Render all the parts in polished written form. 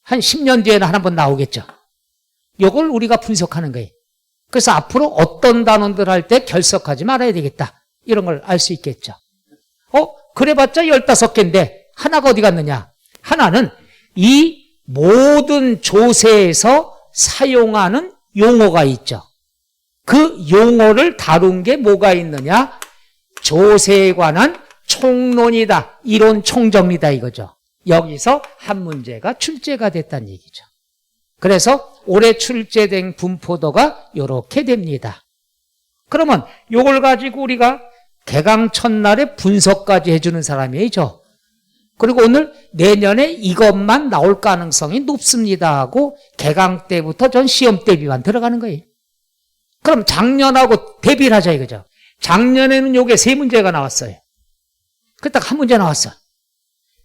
한 10년 뒤에는 한번 나오겠죠. 이걸 우리가 분석하는 거예요. 그래서 앞으로 어떤 단원들 할 때 결석하지 말아야 되겠다. 이런 걸 알 수 있겠죠. 그래봤자 15개인데 하나가 어디 갔느냐. 하나는 이 모든 조세에서 사용하는 용어가 있죠. 그 용어를 다룬 게 뭐가 있느냐. 조세에 관한 총론이다. 이론 총점이다 이거죠. 여기서 한 문제가 출제가 됐다는 얘기죠. 그래서 올해 출제된 분포도가 이렇게 됩니다. 그러면 이걸 가지고 우리가 개강 첫날에 분석까지 해주는 사람이죠. 그리고 오늘 내년에 이것만 나올 가능성이 높습니다 하고 개강 때부터 전 시험 대비만 들어가는 거예요. 그럼 작년하고 대비를 하자 이거죠. 작년에는 요게 3문제가 나왔어요. 그 딱 한 문제 나왔어.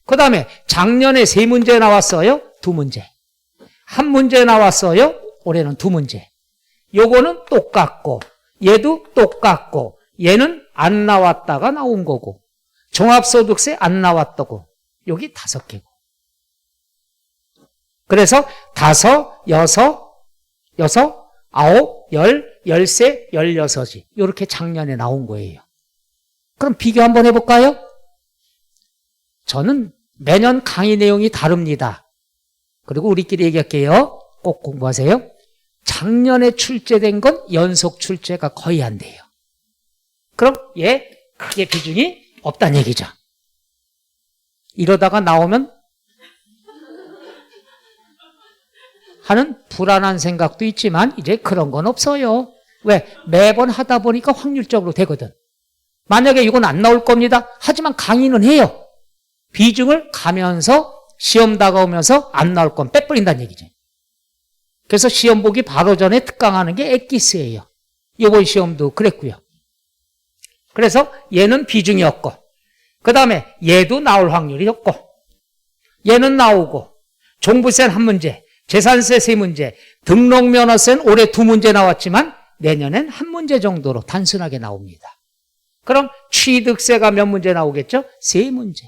그 다음에 작년에 3문제 나왔어요. 2문제. 한 문제 나왔어요. 올해는 2문제. 요거는 똑같고 얘도 똑같고 얘는 안 나왔다가 나온 거고 종합소득세 안 나왔다고 여기 5개고. 그래서 5, 6, 9, 10, 13, 16이 이렇게 작년에 나온 거예요. 그럼 비교 한번 해볼까요? 저는 매년 강의 내용이 다릅니다. 그리고 우리끼리 얘기할게요. 꼭 공부하세요. 작년에 출제된 건 연속 출제가 거의 안 돼요. 그럼 얘 크게 비중이 없다는 얘기죠. 이러다가 나오면 하는 불안한 생각도 있지만 이제 그런 건 없어요. 왜? 매번 하다 보니까 확률적으로 되거든. 만약에 이건 안 나올 겁니다. 하지만 강의는 해요. 비중을 가면서 시험 다가오면서 안 나올 건 빼버린다는 얘기죠. 그래서 시험 보기 바로 전에 특강하는 게 엑기스예요. 이번 시험도 그랬고요. 그래서 얘는 비중이 없고 그 다음에 얘도 나올 확률이 없고 얘는 나오고 종부세는 1문제, 재산세 3문제, 등록면허세는 올해 2문제 나왔지만 내년엔 1문제 정도로 단순하게 나옵니다. 그럼 취득세가 몇 문제 나오겠죠? 3문제.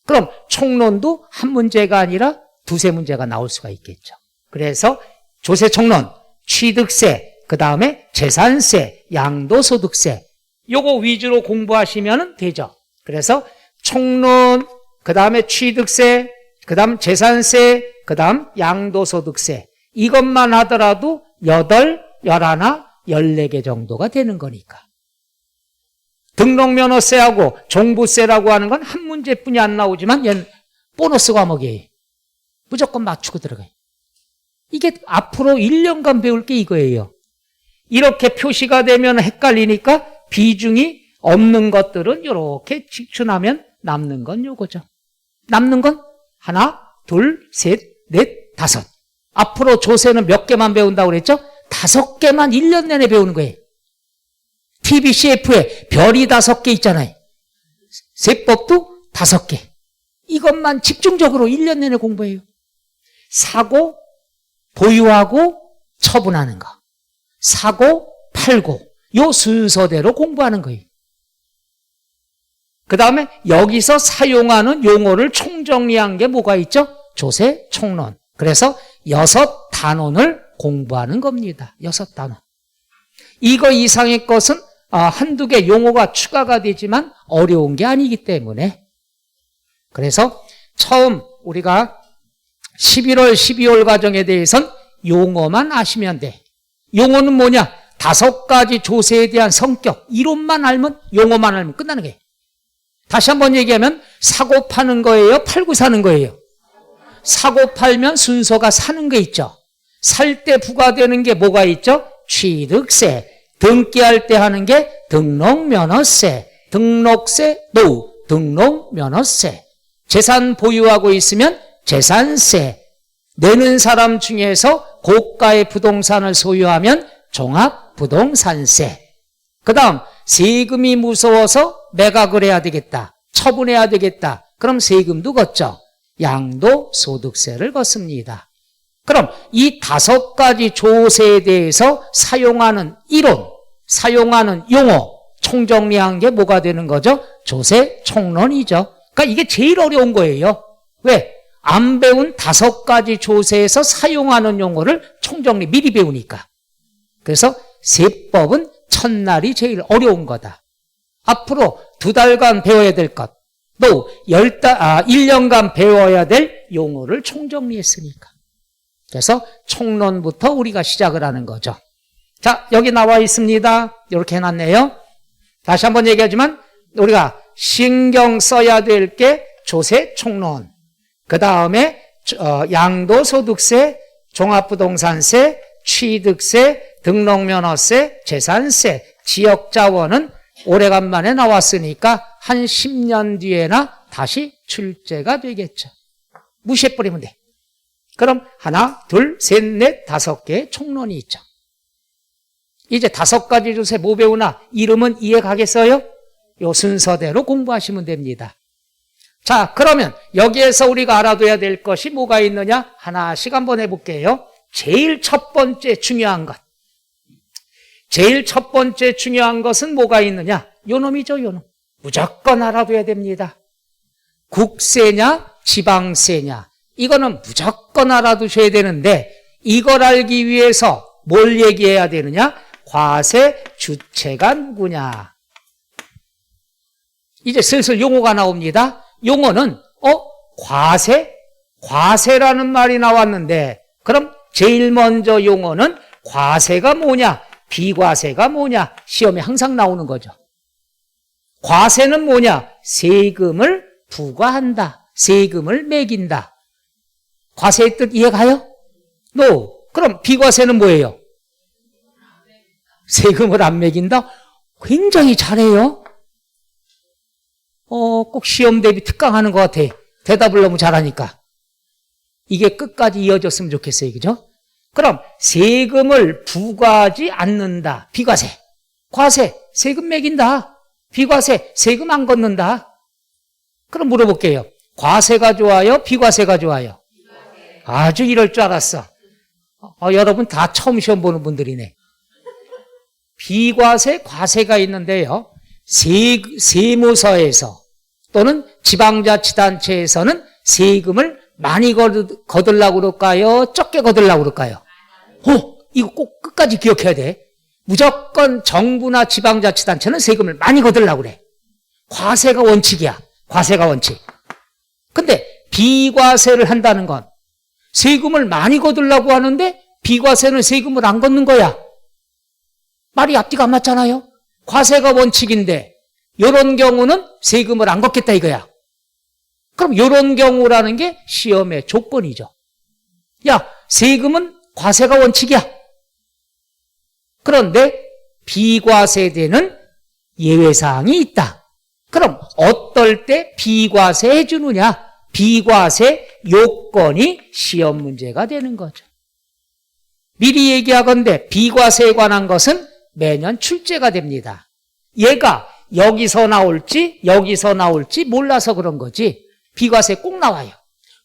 그럼 총론도 1문제가 아니라 2, 3문제가 나올 수가 있겠죠. 그래서 조세 총론, 취득세, 그 다음에 재산세, 양도소득세 요거 위주로 공부하시면 되죠. 그래서 총론, 그 다음에 취득세, 그 다음 재산세, 그 다음 양도소득세 이것만 하더라도 8, 11, 14개 정도가 되는 거니까. 등록면허세하고 종부세라고 하는 건 1문제뿐이 안 나오지만 얘는 보너스 과목이에요. 무조건 맞추고 들어가요. 이게 앞으로 1년간 배울 게 이거예요. 이렇게 표시가 되면 헷갈리니까 비중이 없는 것들은 이렇게 직춘하면 남는 건 요거죠. 남는 건 하나, 둘, 셋, 넷, 5. 앞으로 조세는 몇 개만 배운다고 그랬죠? 5개만 1년 내내 배우는 거예요. TBCF에 별이 5개 있잖아요. 세법도 5개. 이것만 집중적으로 1년 내내 공부해요. 사고, 보유하고, 처분하는 거. 사고, 팔고. 요 순서대로 공부하는 거예요. 그 다음에 여기서 사용하는 용어를 총정리한 게 뭐가 있죠? 조세 총론. 그래서 6단원을 공부하는 겁니다. 6단원. 이거 이상의 것은 한두 개 용어가 추가가 되지만 어려운 게 아니기 때문에. 그래서 처음 우리가 11월, 12월 과정에 대해서는 용어만 아시면 돼. 용어는 뭐냐? 5가지 조세에 대한 성격, 이론만 알면, 용어만 알면 끝나는 거예요. 다시 한번 얘기하면 사고 파는 거예요? 팔고 사는 거예요? 사고 팔면 순서가 사는 게 있죠. 살 때 부과되는 게 뭐가 있죠? 취득세. 등기할 때 하는 게 등록면허세. 등록세, 노, 등록면허세. 재산 보유하고 있으면 재산세. 내는 사람 중에서 고가의 부동산을 소유하면 종합부동산세. 그 다음 세금이 무서워서 매각을 해야 되겠다. 처분해야 되겠다. 그럼 세금도 걷죠. 양도소득세를 걷습니다. 그럼 이 5가지 조세에 대해서 사용하는 이론, 사용하는 용어 총정리한 게 뭐가 되는 거죠? 조세 총론이죠. 그러니까 이게 제일 어려운 거예요. 왜? 안 배운 5가지 조세에서 사용하는 용어를 총정리 미리 배우니까. 그래서 세법은 첫날이 제일 어려운 거다. 앞으로 2달간 배워야 될 것, 또 1년간 배워야 될 용어를 총정리했으니까. 그래서 총론부터 우리가 시작을 하는 거죠. 자, 여기 나와 있습니다. 이렇게 해놨네요. 다시 한번 얘기하지만 우리가 신경 써야 될 게 조세 총론, 그 다음에 양도소득세, 종합부동산세, 취득세, 등록면허세, 재산세, 지역자원은 오래간만에 나왔으니까 한 10년 뒤에나 다시 출제가 되겠죠. 무시해버리면 돼. 그럼 하나, 둘, 셋, 넷, 5개의 총론이 있죠. 이제 5가지 조세 뭐 배우나 이름은 이해 가겠어요? 요 순서대로 공부하시면 됩니다. 자, 그러면 여기에서 우리가 알아둬야 될 것이 뭐가 있느냐? 하나씩 한번 해볼게요. 제일 첫 번째 중요한 것. 제일 첫 번째 중요한 것은 뭐가 있느냐? 요놈이죠, 요놈. 무조건 알아둬야 됩니다. 국세냐, 지방세냐. 이거는 무조건 알아두셔야 되는데 이걸 알기 위해서 뭘 얘기해야 되느냐? 과세 주체가 누구냐. 이제 슬슬 용어가 나옵니다. 용어는 과세? 과세라는 말이 나왔는데 그럼 제일 먼저 용어는 과세가 뭐냐? 비과세가 뭐냐? 시험에 항상 나오는 거죠. 과세는 뭐냐? 세금을 부과한다. 세금을 매긴다. 과세의 뜻 이해가요? No. 그럼 비과세는 뭐예요? 세금을 안 매긴다? 굉장히 잘해요. 꼭 시험 대비 특강하는 것 같아. 대답을 너무 잘하니까. 이게 끝까지 이어졌으면 좋겠어요. 그죠? 그럼 세금을 부과하지 않는다. 비과세. 과세. 세금 매긴다. 비과세. 세금 안 걷는다. 그럼 물어볼게요. 과세가 좋아요? 비과세가 좋아요? 아주 이럴 줄 알았어. 여러분 다 처음 시험 보는 분들이네. 비과세, 과세가 있는데요. 세무서에서 또는 지방자치단체에서는 세금을 많이 거들라고 그럴까요? 적게 거들라고 그럴까요? 이거 꼭 끝까지 기억해야 돼. 무조건 정부나 지방자치단체는 세금을 많이 거들라고 그래. 과세가 원칙이야. 과세가 원칙. 근데 비과세를 한다는 건 세금을 많이 거들라고 하는데 비과세는 세금을 안 걷는 거야. 말이 앞뒤가 안 맞잖아요. 과세가 원칙인데 이런 경우는 세금을 안 걷겠다 이거야. 그럼 이런 경우라는 게 시험의 조건이죠. 야, 세금은 과세가 원칙이야. 그런데 비과세되는 예외사항이 있다. 그럼 어떨 때 비과세 해주느냐? 비과세 요건이 시험 문제가 되는 거죠. 미리 얘기하건대 비과세에 관한 것은 매년 출제가 됩니다. 얘가 여기서 나올지 몰라서 그런 거지. 비과세 꼭 나와요.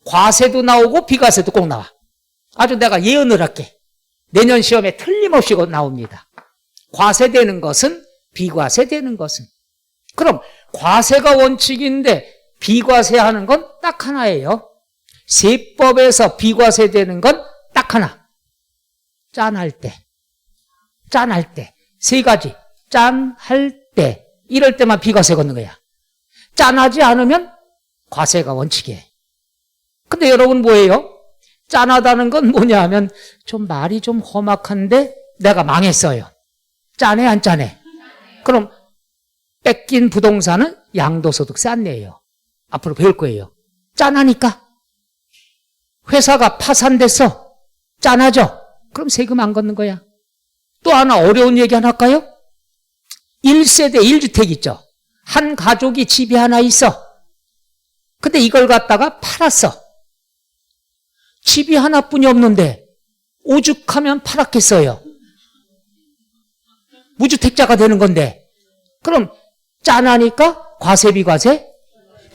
과세도 나오고 비과세도 꼭 나와. 아주 내가 예언을 할게. 내년 시험에 틀림없이 나옵니다. 과세되는 것은 비과세되는 것은. 그럼 과세가 원칙인데 비과세하는 건 딱 하나예요. 세법에서 비과세되는 건 딱 하나. 짠할 때. 3가지. 짠할 때. 이럴 때만 비과세 걷는 거야. 짠하지 않으면 과세가 원칙이에요. 근데 여러분 뭐예요? 짠하다는 건 뭐냐 하면 좀 말이 좀 험악한데 내가 망했어요. 짠해 안 짠해? 그럼 뺏긴 부동산은 양도소득세 안 내요. 앞으로 배울 거예요. 짠하니까. 회사가 파산됐어. 짠하죠? 그럼 세금 안 걷는 거야. 또 하나 어려운 얘기 하나 할까요? 1세대 1주택 있죠. 한 가족이 집이 하나 있어. 근데 이걸 갖다가 팔았어. 집이 하나뿐이 없는데 오죽하면 팔았겠어요. 무주택자가 되는 건데. 그럼 짠하니까 과세 비과세?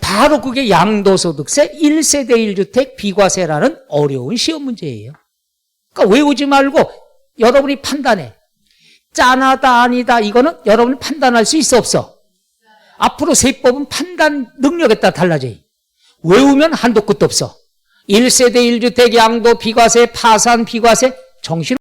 바로 그게 양도소득세 1세대 1주택 비과세라는 어려운 시험 문제예요. 그러니까 외우지 말고 여러분이 판단해. 짠하다 아니다 이거는 여러분이 판단할 수 있어 없어? 앞으로 세법은 판단 능력에 따라 달라져요. 외우면 한도 끝도 없어. 1세대 1주택 양도 비과세, 파산 비과세, 정신